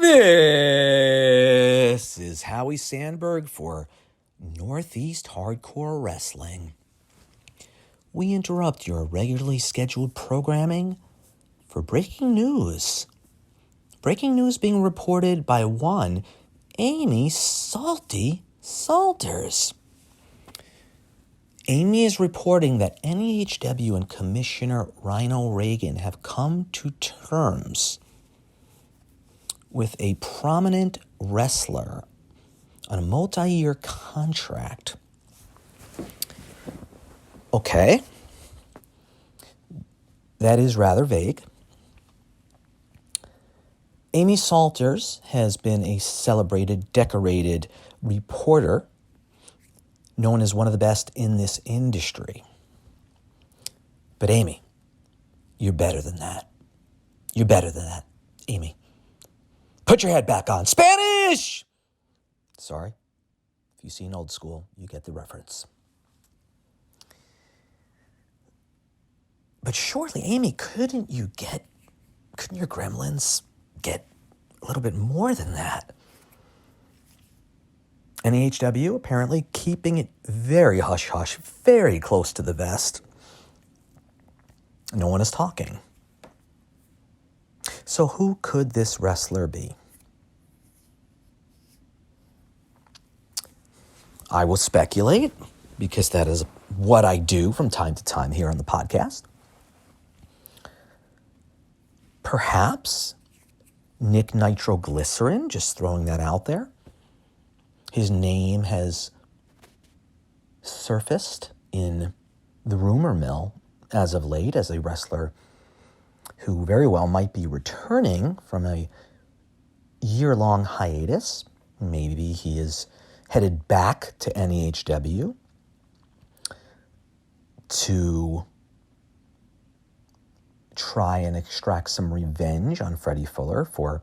This is Howie Sandberg for Northeast Hardcore Wrestling. We interrupt your regularly scheduled programming for breaking news. Breaking news being reported by one Amy Salty Salters. Amy is reporting that NEHW and Commissioner Rhino Reagan have come to terms with a prominent wrestler on a multi-year contract. Okay. That is rather vague. Amy Salters has been a celebrated, decorated reporter known as one of the best in this industry. But Amy, you're better than that. You're better than that, Amy. Put your head back on. Spanish! Sorry. If you've seen Old School, you get the reference. But surely, Amy, couldn't your gremlins get a little bit more than that? NEHW apparently keeping it very hush-hush, very close to the vest. No one is talking. So who could this wrestler be? I will speculate, because that is what I do from time to time here on the podcast. Perhaps Nick Nitroglycerin, just throwing that out there. His name has surfaced in the rumor mill as of late as a wrestler who very well might be returning from a year-long hiatus. Maybe he is headed back to NEHW to try and extract some revenge on Freddie Fuller for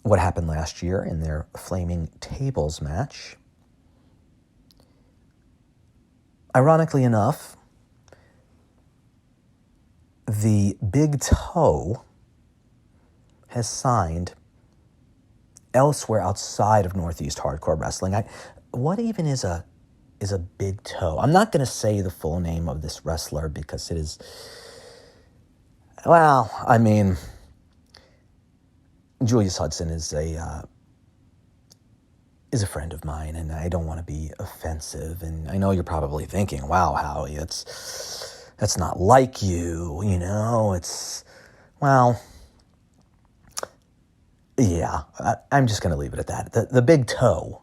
what happened last year in their Flaming Tables match. Ironically enough, the Big Toe has signed elsewhere outside of Northeast Hardcore Wrestling. What even is a Big Toe? I'm not going to say the full name of this wrestler because it is, well, I mean, Julius Hudson is a friend of mine, and I don't want to be offensive. And I know you're probably thinking, "Wow, Howie, that's not like you, you know." It's, well, yeah, I'm just going to leave it at that. The Big Toe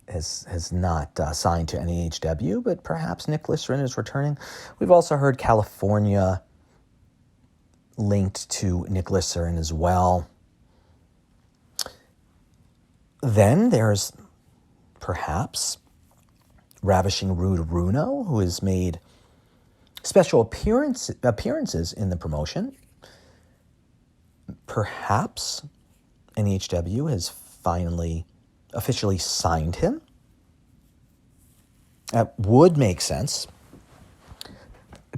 has not signed to NEHW, but perhaps Nick Glycerin is returning. We've also heard California linked to Nick Glycerin as well. Then there's perhaps Ravishing Rude Runo, who has made special appearances in the promotion. Perhaps NEHW has finally officially signed him. That would make sense,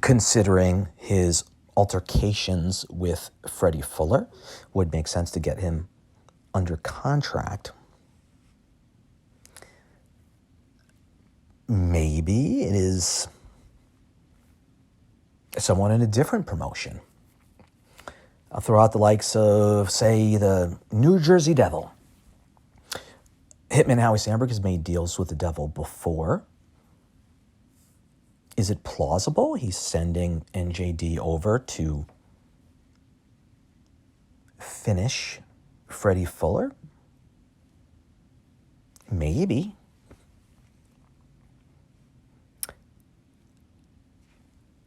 considering his altercations with Freddie Fuller. Would make sense to get him under contract. Maybe it is someone in a different promotion. I'll throw out the likes of, say, the New Jersey Devil. Hitman Howie Sandberg has made deals with the Devil before. Is it plausible he's sending NJD over to finish Freddie Fuller? Maybe.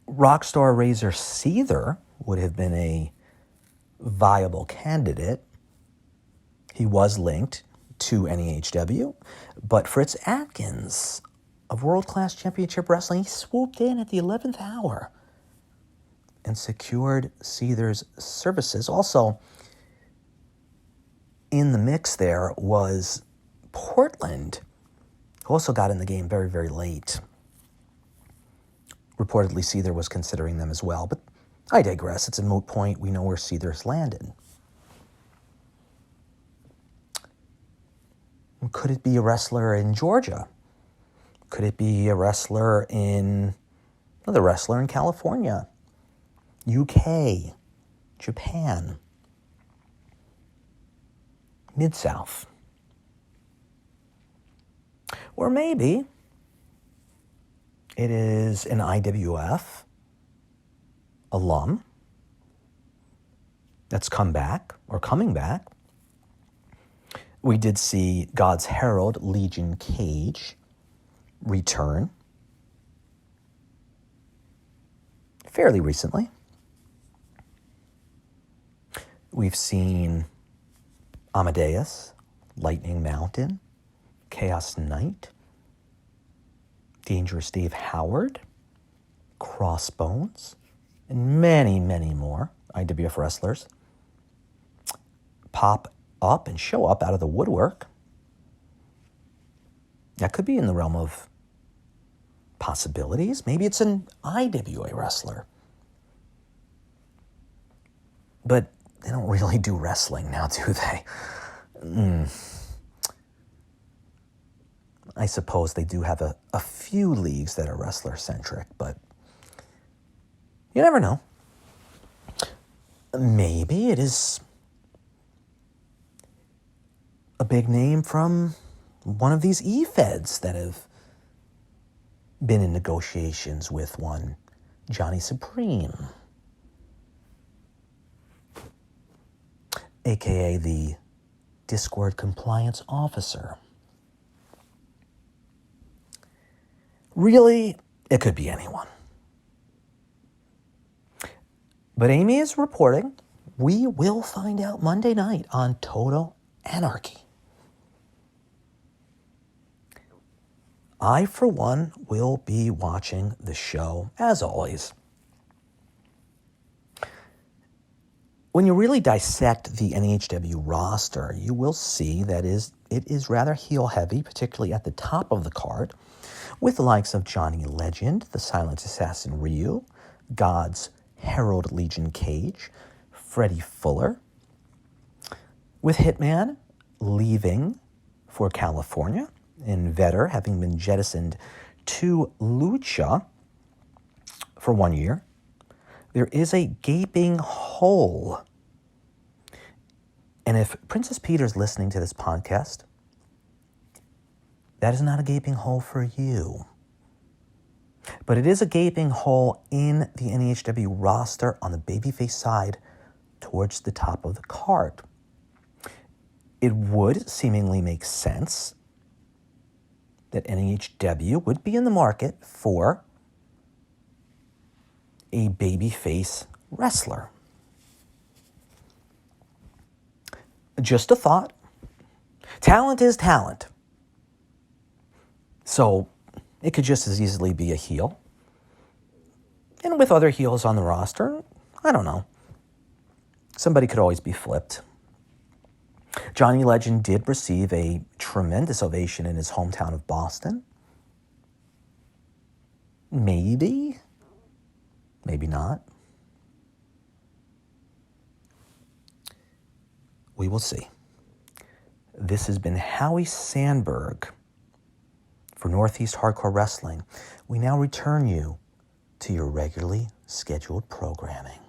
Rockstar Razor Seether would have been a viable candidate. He was linked to NEHW, but Fritz Atkins of World Class Championship Wrestling, he swooped in at the 11th hour and secured Seether's services. Also in the mix there was Portland, who also got in the game very, very late. Reportedly, Seether was considering them as well, but I digress. It's a moot point. We know where Seether's landed. Could it be a wrestler in Georgia? Could it be another wrestler in California, UK, Japan, Mid-South? Or maybe it is an IWF alum that's coming back. We did see God's Herald, Legion Cage, return fairly recently. We've seen Amadeus, Lightning Mountain, Chaos Knight, Dangerous Dave Howard, Crossbones, and many, many more IWF wrestlers pop up and show up out of the woodwork. That could be in the realm of possibilities. Maybe it's an IWA wrestler. But they don't really do wrestling now, do they? I suppose they do have a few leagues that are wrestler-centric, but you never know. Maybe it is a big name from one of these E-Feds that have been in negotiations with one Johnny Supreme, aka the Discord Compliance Officer. Really, it could be anyone. But Amy is reporting we will find out Monday night on Total Anarchy. I, for one, will be watching the show, as always. When you really dissect the NEHW roster, you will see that it is rather heel-heavy, particularly at the top of the card, with the likes of Johnny Legend, the Silent Assassin Ryu, God's Herald Legion Cage, Freddie Fuller, with Hitman leaving for California, and Vetter having been jettisoned to Lucha for 1 year. There is a gaping hole. And if Princess Peter's listening to this podcast, that is not a gaping hole for you. But it is a gaping hole in the NEHW roster on the babyface side towards the top of the card. It would seemingly make sense that NEHW would be in the market for a babyface wrestler. Just a thought. Talent is talent. So it could just as easily be a heel. And with other heels on the roster, I don't know. Somebody could always be flipped. Johnny Legend did receive a tremendous ovation in his hometown of Boston. Maybe. Maybe not. We will see. This has been Howie Sandberg for Northeast Hardcore Wrestling. We now return you to your regularly scheduled programming.